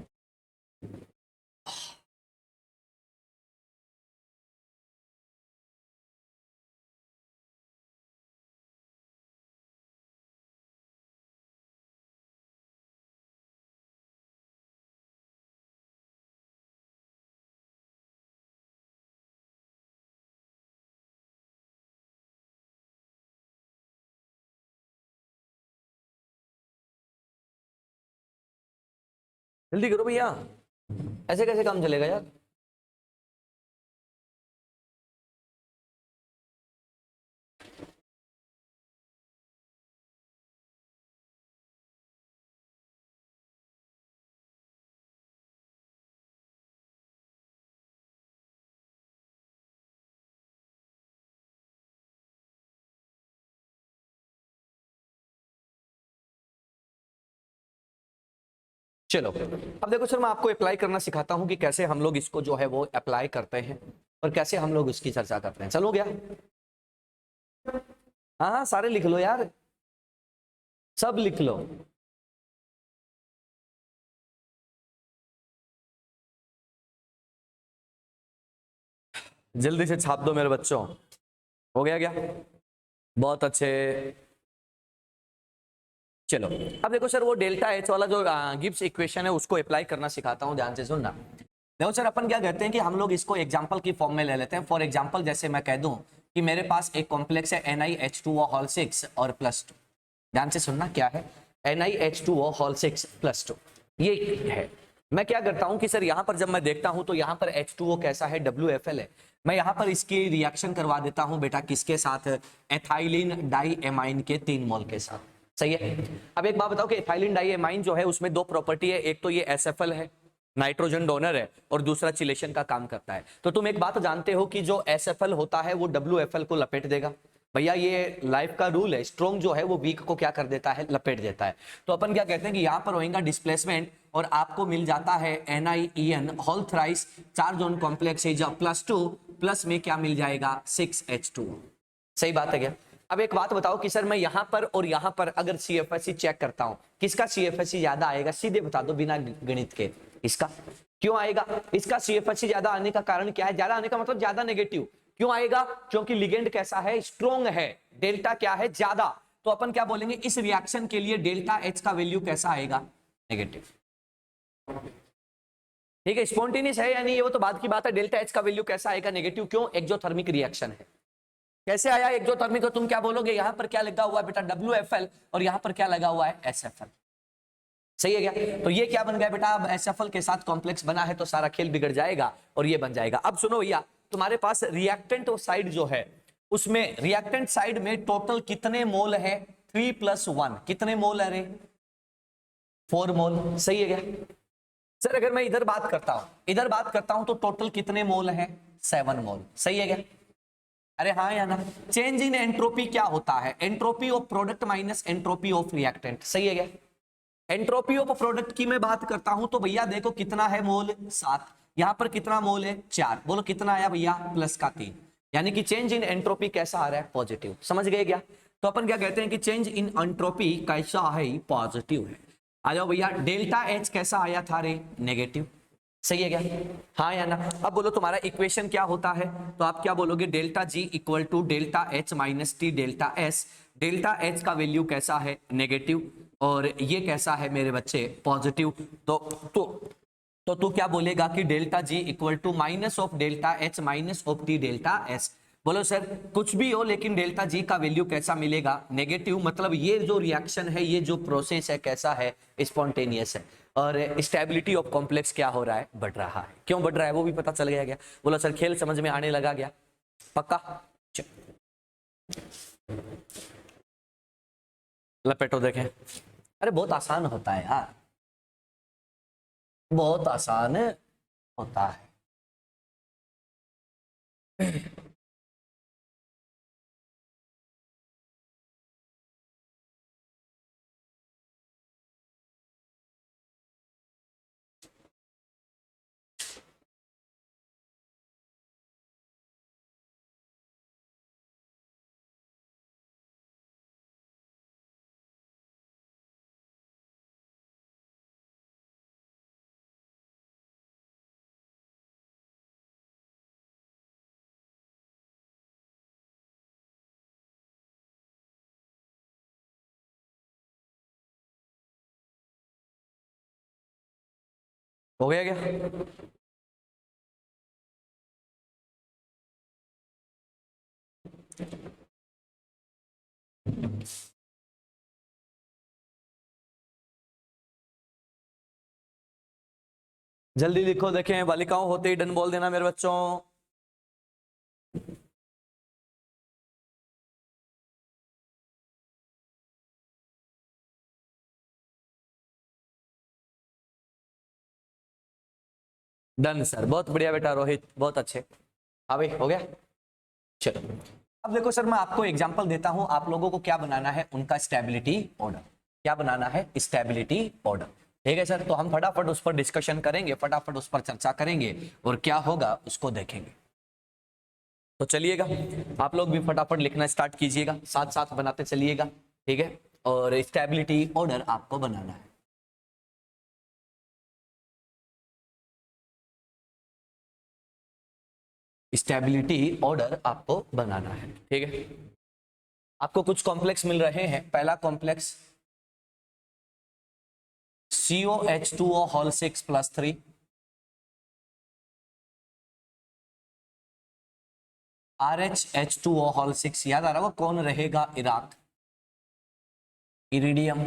जल्दी करो भैया, ऐसे कैसे काम चलेगा यार? चलो अब देखो सर, मैं आपको अप्लाई करना सिखाता हूं कि कैसे हम लोग इसको जो है वो अप्लाई करते हैं और कैसे हम लोग इसकी चर्चा करते हैं। चलो गया? हाँ हाँ सारे लिख लो यार, सब लिख लो। जल्दी से छाप दो मेरे बच्चों। हो गया क्या? बहुत अच्छे। चलो अब देखो सर, वो डेल्टा एच वाला जो गिब्स इक्वेशन है उसको अप्लाई करना सिखाता हूं, ध्यान से सुनना। देखो सर, अपन क्या कहते हैं कि हम लोग इसको एग्जांपल की फॉर्म में ले लेते हैं। फॉर एग्जांपल जैसे मैं कह दूं कि मेरे पास एक कॉम्प्लेक्स है NiH2O होल 6 और +2। ध्यान से सुनना, क्या है? NiH2O होल 6 +2 ये है। मैं क्या करता हूं कि सर यहां पर जब मैं देखता हूं तो यहां पर H2O कैसा है, WFL है। मैं यहां पर इसकी रिएक्शन करवा देता हूं बेटा, किसके साथ? एथाइलिन डाई एमाइन के 3 मोल के साथ, सही है? अब एक बात बताओ कि एथाइलिन डाई एमाइन जो है उसमें 2 प्रॉपर्टी है, एक तो ये SFL है, नाइट्रोजन डोनर है, और दूसरा चिलेशन का काम करता है। तो तुम एक बात जानते हो कि जो SFL होता है वो WFL को लपेट देगा। भैया ये लाइफ का रूल है, स्ट्रॉन्ग जो है वो वीक को क्या कर देता है, लपेट देता है। तो अपन क्या कहते हैं कि यहाँ पर होगा डिस्प्लेसमेंट और आपको मिल जाता है NiEN होल थ्राइस 4 जोन कॉम्प्लेक्स है, जब +2 प्लस में क्या मिल जाएगा, 6H2। सही बात है क्या? अब एक बात बताओ कि सर मैं यहां पर और यहां पर अगर CFSE चेक करता हूं, किसका CFSE ज्यादा आएगा? सीधे बता दो बिना गणित के। इसका। क्यों आएगा? इसका CFSE ज्यादा आने का कारण क्या है? ज्यादा आने का मतलब ज्यादा नेगेटिव। क्यों आएगा? क्योंकि लिगेंड कैसा है, स्ट्रॉन्ग है, डेल्टा क्या है, ज्यादा। तो अपन क्या बोलेंगे, इस रिएक्शन के लिए डेल्टा H का वैल्यू कैसा आएगा, नेगेटिव। ठीक है, स्पॉन्टेनियस है या नहीं ये वो तो बाद की बात है। डेल्टा एच का वैल्यू कैसा आएगा, नेगेटिव, क्यों, एक्सोथर्मिक रिएक्शन है। कैसे आया एक्सोथर्मिक, तो तुम क्या बोलोगे, यहां पर क्या लगा हुआ है बेटा, WFL, और यहां पर क्या लगा हुआ है, SFL। सही है क्या, तो ये क्या बन गया बेटा, अब SFL के साथ कॉम्प्लेक्स बना है तो सारा खेल बिगड़ जाएगा और ये बन जाएगा। अब सुनो भैया, तुम्हारे पास रिएक्टेंट साइड जो है, उसमें रिएक्टेंट साइड में टोटल कितने मोल है, 3 + 1, कितने मोल है रे, 4 मोल। सही है क्या सर, अगर मैं इधर बात करता हूं तो टोटल कितने मोल है, 7 मोल। सही है क्या, अरे हाँ या ना। चेंज इन एंट्रोपी क्या होता है, entropy of product minus entropy of reactant. सही है क्या, एंट्रोपी ऑफ प्रोडक्ट की मैं बात करता हूं तो भैया देखो कितना है मोल, 7, यहां पर कितना मोल है, 4, बोलो कितना आया भैया, प्लस का 3, यानी कि चेंज इन एंट्रोपी कैसा आ रहा है, पॉजिटिव। समझ गए क्या, तो अपन क्या कहते हैं कि चेंज इन एंट्रोपी कैसा है, पॉजिटिव है। आ जाओ भैया, डेल्टा एच कैसा आया था रे, नेगेटिव। सही है क्या, हाँ या ना। अब बोलो तुम्हारा इक्वेशन क्या होता है, तो आप क्या बोलोगे, delta G equal to delta H minus T delta S. Delta H का वैल्यू कैसा है, नेगेटिव, और ये कैसा है मेरे बच्चे, पॉजिटिव। तो तो तो तू क्या बोलेगा कि delta G equal to minus of delta H minus of T delta S. बोलो सर कुछ भी हो लेकिन डेल्टा जी का वैल्यू कैसा मिलेगा, नेगेटिव, मतलब ये जो रिएक्शन है, ये जो प्रोसेस है कैसा है, स्पॉन्टेनियस है। और स्टेबिलिटी ऑफ कॉम्प्लेक्स क्या हो रहा है, बढ़ रहा है। क्यों बढ़ रहा है वो भी पता चल गया क्या, बोलो सर खेल समझ में आने लगा क्या, पक्का। लपेटो देखें, अरे बहुत आसान होता है यार, बहुत आसान होता है। हो गया क्या, जल्दी लिखो देखें, बालिकाओं होते ही डन बोल देना मेरे बच्चों। डन सर, बहुत बढ़िया बेटा रोहित, बहुत अच्छे। हाँ भाई हो गया, चलो। अब देखो सर, मैं आपको एग्जांपल देता हूं, आप लोगों को क्या बनाना है, उनका स्टेबिलिटी ऑर्डर। क्या बनाना है, स्टेबिलिटी ऑर्डर। ठीक है सर, तो हम फटाफट उस पर डिस्कशन करेंगे, फटाफट उस पर चर्चा करेंगे और क्या होगा उसको देखेंगे। तो चलिएगा, आप लोग भी फटाफट लिखना स्टार्ट कीजिएगा, साथ साथ बनाते चलिएगा। ठीक है, और स्टेबिलिटी ऑर्डर आपको बनाना है। स्टेबिलिटी ऑर्डर आपको बनाना है। ठीक है, आपको कुछ कॉम्प्लेक्स मिल रहे हैं। पहला complex COH2O whole 6+3, RHH2O whole 6, याद आ रहा होगा कौन रहेगा, इराक, इरिडियम।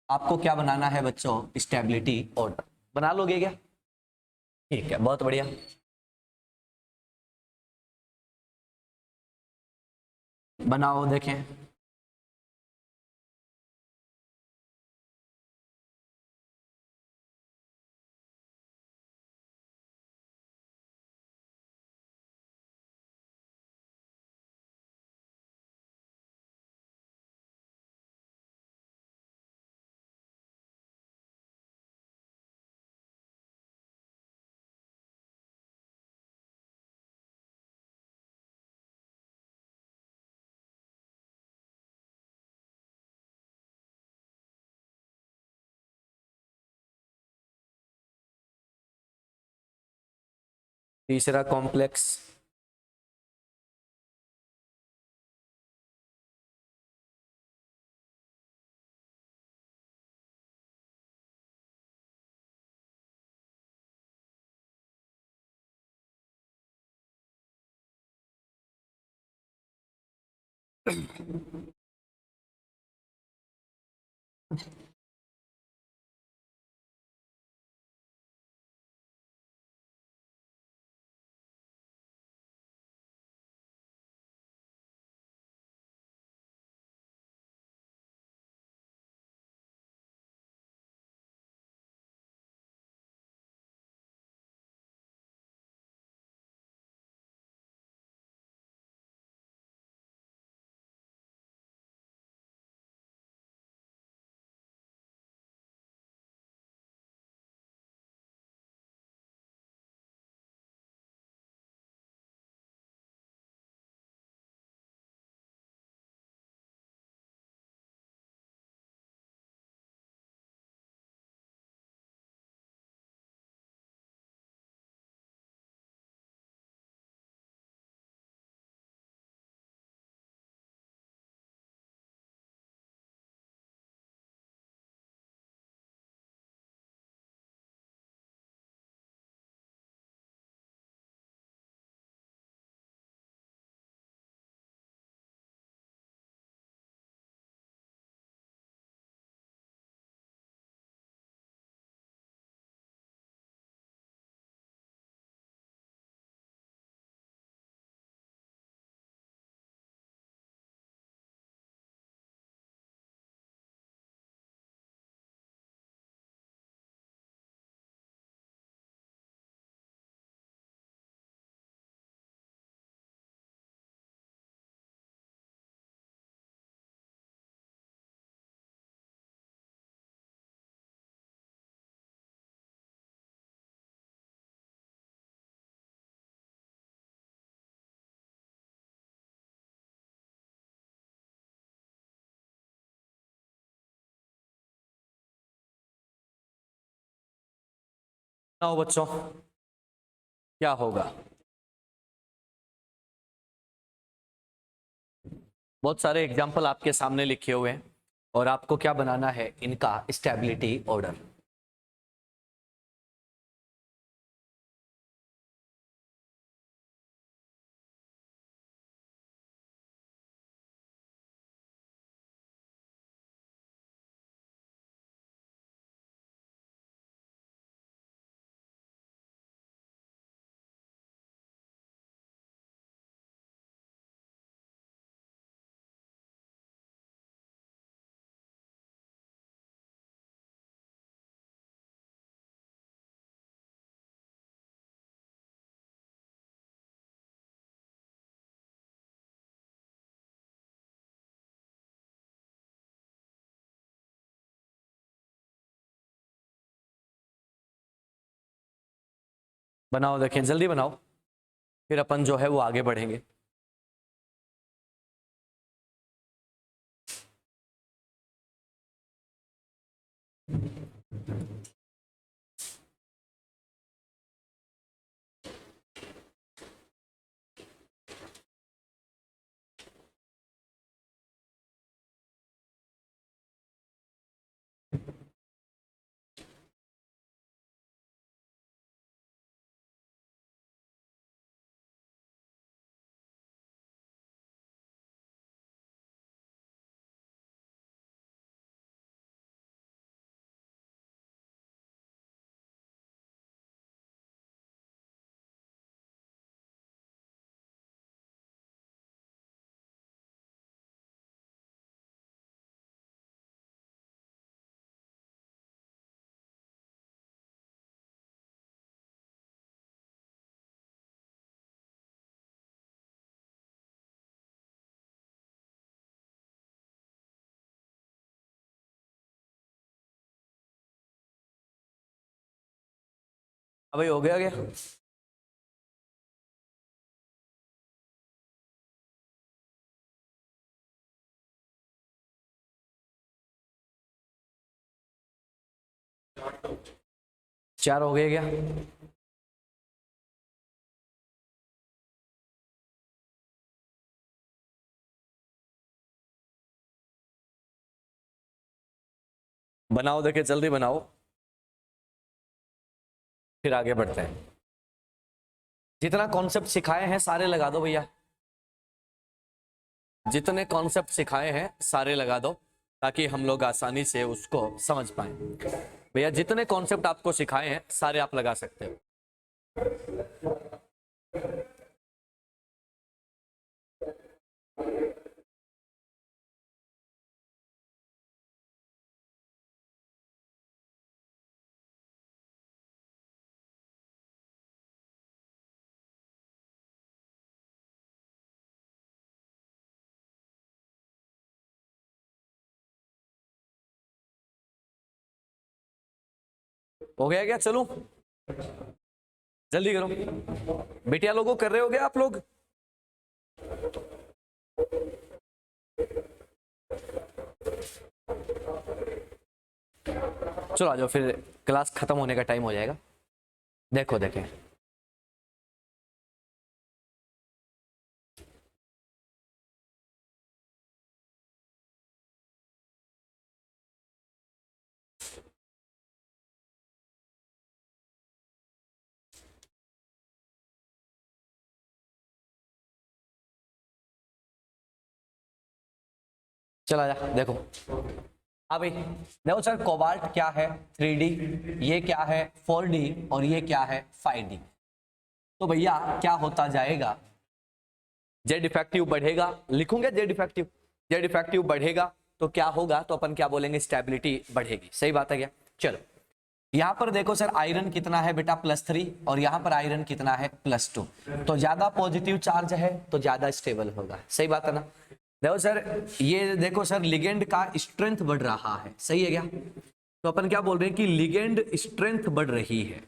आपको क्या बनाना है बच्चों, स्टेबिलिटी ऑर्डर। बना लोगे क्या, ठीक है, बहुत बढ़िया। बनाओ देखें, तीसरा कॉम्प्लेक्स आओ बच्चों, क्या होगा? बहुत सारे एग्जाम्पल आपके सामने लिखे हुए हैं और आपको क्या बनाना है, इनका स्टेबिलिटी ऑर्डर। बनाओ, देखें, जल्दी बनाओ, फिर अपन जो है वो आगे बढ़ेंगे। अब ये हो गया क्या? चार हो गए क्या? बनाओ, देखे, जल्दी बनाओ, फिर आगे बढ़ते हैं। जितना कॉन्सेप्ट सिखाए हैं सारे लगा दो भैया। जितने कॉन्सेप्ट सिखाए हैं सारे लगा दो ताकि हम लोग आसानी से उसको समझ पाए। भैया जितने कॉन्सेप्ट आपको सिखाए हैं सारे आप लगा सकते हो। हो गया क्या? चलो जल्दी करो। बेटिया लोगों कर रहे हो गया आप लोग? चलो आ जाओ, फिर क्लास खत्म होने का टाइम हो जाएगा। देखो देखें, चला जा। देखो अभी देखो सर, कोबाल्ट क्या है 3D, ये क्या है 4D, और ये क्या है 5D। तो भैया क्या होता जाएगा, जेड इफेक्टिव बढ़ेगा, लिखूंगे जेड इफेक्टिव, जेड इफेक्टिव बढ़ेगा तो क्या होगा, तो अपन क्या बोलेंगे, स्टेबिलिटी बढ़ेगी। सही बात है क्या? चलो यहां पर देखो सर, आयरन कितना है बेटा +3, और यहां पर आयरन कितना है +2। तो ज्यादा पॉजिटिव चार्ज है तो ज्यादा स्टेबल होगा। सही बात है ना? देखो सर, ये देखो सर, लिगेंड का स्ट्रेंथ बढ़ रहा है। सही है क्या? तो अपन क्या बोल रहे हैं कि लिगेंड स्ट्रेंथ बढ़ रही है,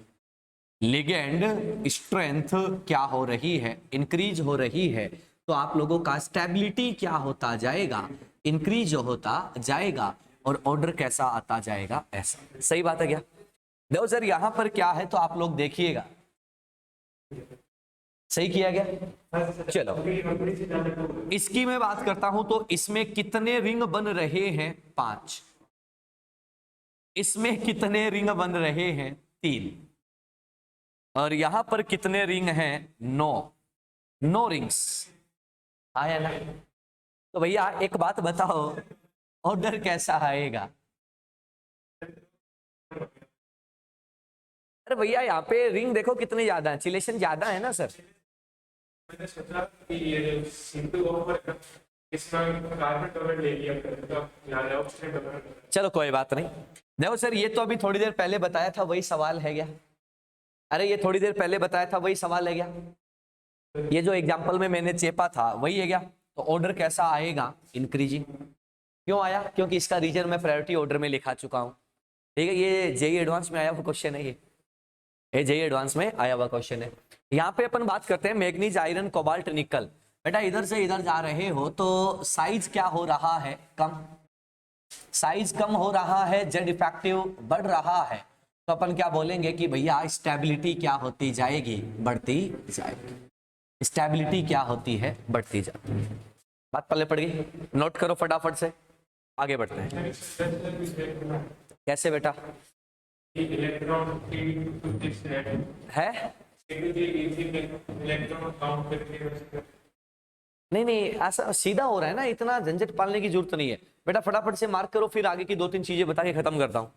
लिगेंड स्ट्रेंथ क्या हो रही है, इंक्रीज हो रही है। तो आप लोगों का स्टेबिलिटी क्या होता जाएगा, इंक्रीज होता जाएगा, और ऑर्डर कैसा आता जाएगा, ऐसा। सही बात है क्या? देखो सर यहां पर क्या है, तो आप लोग देखिएगा, सही किया गया। चलो इसकी मैं बात करता हूं, तो इसमें कितने रिंग बन रहे हैं, 5। इसमें कितने रिंग बन रहे हैं, 3। और यहां पर कितने रिंग हैं, 9 रिंग्स। आया ना? तो भैया एक बात बताओ, ऑर्डर कैसा आएगा? अरे भैया यहाँ पे रिंग देखो कितने ज्यादा है, चिलेशन ज्यादा है ना सर। मैंने सोचा कि ये सिंपल ऑफर इसमें कार्बन टॉर्रेंट ले लिया तो याद ऑप्शन टॉर्रेंट। चलो कोई बात नहीं। देखो सर, ये तो अभी थोड़ी देर पहले बताया था, वही सवाल है क्या? अरे ये थोड़ी देर पहले बताया था, वही सवाल है क्या? ये जो एग्जांपल में मैंने चेपा था वही है क्या? तो ऑर्डर कैसा आएगा, इंक्रीजिंग। क्यों आया? क्योंकि इसका रीजन मैं प्रायोरिटी ऑर्डर में लिखा चुका हूँ। ठीक है, ये जेई एडवांस में आया हुआ क्वेश्चन है, ये जेई एडवांस में आया हुआ क्वेश्चन है। यहाँ पे अपन बात करते हैं मैग्नीज, आयरन, कोबाल्ट, निकल। बेटा इधर से इधर जा रहे हो तो साइज क्या हो रहा है, कम। साइज कम हो रहा है, जेड इफेक्टिव बढ़ रहा है, तो अपन क्या बोलेंगे कि भैया स्टेबिलिटी क्या होती जाएगी, बढ़ती जाएगी। स्टेबिलिटी क्या होती है, बढ़ती जाती है। बात पल्ले पड़ गई? नोट करो फटाफट से, आगे बढ़ते हैं। कैसे बेटा इलेक्ट्रॉन है? नहीं नहीं, ऐसा सीधा हो रहा है ना, इतना झंझट पालने की जरूरत नहीं है बेटा। फटाफट से मार्क करो, फिर आगे की 2-3 चीजें बता के खत्म करता हूं।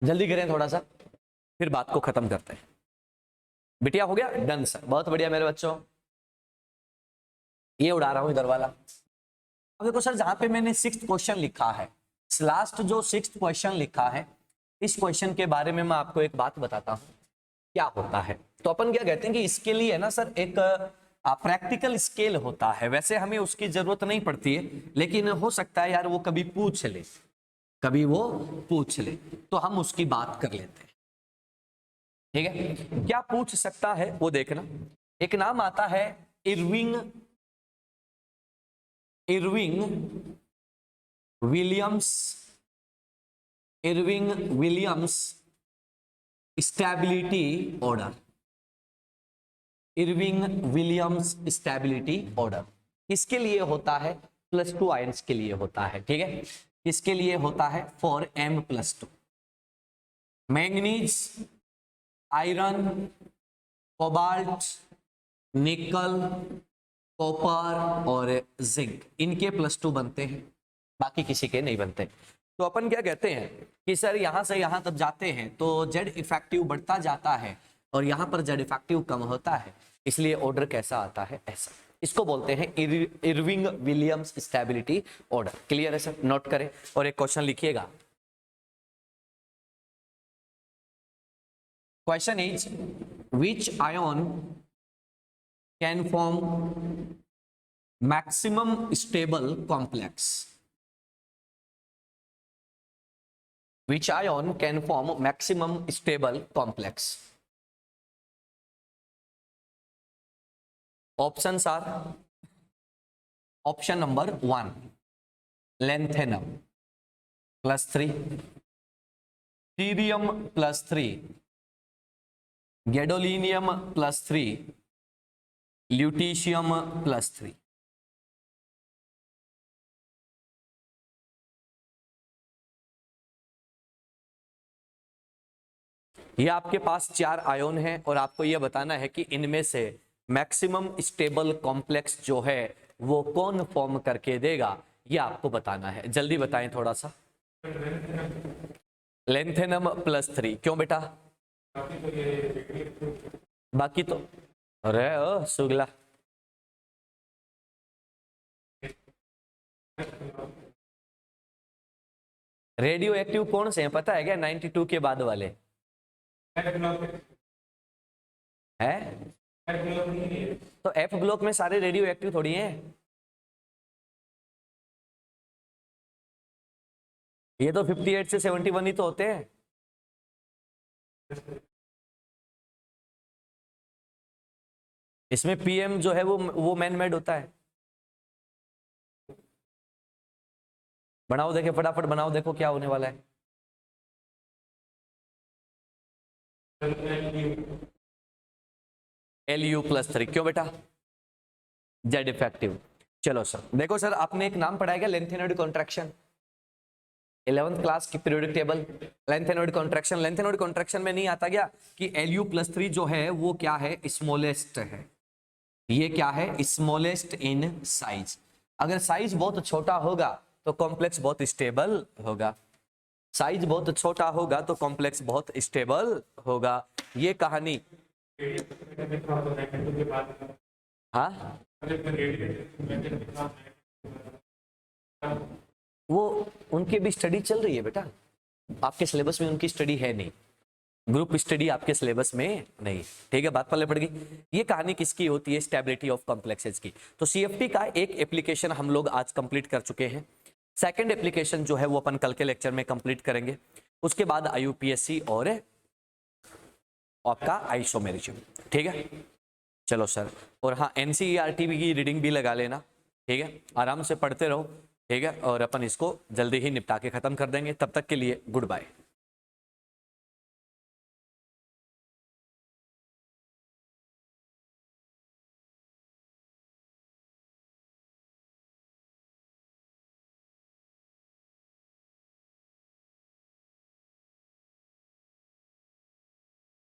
जल्दी करें थोड़ा सा, फिर बात को खत्म करते हैं। बिटिया हो गया? डन सर, बहुत बढ़िया मेरे बच्चों। ये उड़ा रहा हूं इधर वाला। अब देखो सर, जहां पे मैंने 6th क्वेश्चन लिखा है, लास्ट जो 6th क्वेश्चन लिखा है, इस क्वेश्चन के बारे में मैं आपको एक बात बताता हूं क्या होता है। तो अपन क्या कहते हैं कि इसके लिए है ना सर, एक प्रैक्टिकल स्केल होता है। वैसे हमें उसकी जरूरत नहीं पड़ती है, लेकिन हो सकता है यार वो कभी पूछ ले, कभी वो पूछ ले, तो हम उसकी बात कर लेते हैं। ठीक है, क्या पूछ सकता है वो देखना। एक नाम आता है Irving, Irving Williams, Irving Williams stability order. Irving Williams stability order किसके लिए होता है? +2 आयंस के लिए होता है। ठीक है, किसके लिए होता है? For M+2। Manganese, iron, cobalt, निकल, कॉपर और जिंक, इनके +2 बनते हैं, बाकी किसी के नहीं बनते। तो अपन क्या कहते हैं कि सर यहां से यहां तक जाते हैं तो जेड इफेक्टिव बढ़ता जाता है और यहां पर जेड इफेक्टिव कम होता है, इसलिए ऑर्डर कैसा आता है, ऐसा। इसको बोलते हैं Irving Williams stability order. Clear है सर? नोट करें और एक क्वेश्चन लिखिएगा। Question is which ion can form maximum stable complex? Which ion can form maximum stable complex? Options are option number 1 lanthanum +3, cerium +3, gadolinium +3, lutetium +3। ये आपके पास 4 ion हैं और आपको यह बताना है कि इनमें से मैक्सिमम स्टेबल कॉम्प्लेक्स जो है वो कौन फॉर्म करके देगा, ये आपको बताना है। जल्दी बताएं थोड़ा सा। लेंथेनम +3 क्यों बेटा? बाकी तो अरे ओ सुगला, रेडियो एक्टिव कौन से हैं पता है क्या? 92 के बाद वाले है। तो एफ ब्लॉक में सारे रेडियो एक्टिव थोड़ी हैं, ये तो 58 से 71 ही तो होते हैं। इसमें पीएम जो है वो मैन मेड होता है। बनाओ देखे, फटाफट बनाओ, देखो क्या होने वाला है। Lu+3 क्यों बेटा? Z effective. चलो सर देखो सर, आपने एक नाम पढ़ा है क्या? लेंथेनॉइड कॉन्ट्रैक्शन, 11th क्लास की periodic table. Lanthanoid contraction, lanthanoid contraction में नहीं आता क्या कि Lu+3 जो है वो क्या है? स्मॉलेस्ट है। ये क्या है? Smallest in size. अगर साइज बहुत छोटा होगा तो कॉम्प्लेक्स बहुत स्टेबल होगा, साइज बहुत छोटा होगा तो कॉम्प्लेक्स बहुत स्टेबल होगा। ये कहानी हाँ, वो उनकी भी स्टडी चल रही है बेटा, आपके सिलेबस में उनकी स्टडी है नहीं, ग्रुप स्टडी आपके सिलेबस में नहीं। ठीक है, बात पल्ले पड़ गई। ये कहानी किसकी होती है? स्टेबिलिटी ऑफ कॉम्प्लेक्सेस की। तो सीएफटी का एक एप्लीकेशन हम लोग आज कंप्लीट कर चुके हैं। सेकंड एप्लीकेशन जो है वो अपन कल के लेक्चर में कंप्लीट करेंगे। उसके बाद आईयूपीएससी और आपका आइसोमेरिज्म। ठीक है, चलो सर। और हाँ, एनसीईआरटी की रीडिंग भी लगा लेना। ठीक है, आराम से पढ़ते रहो। ठीक है, और अपन इसको जल्दी ही निपटा के खत्म कर देंगे। तब तक के लिए गुड बाय।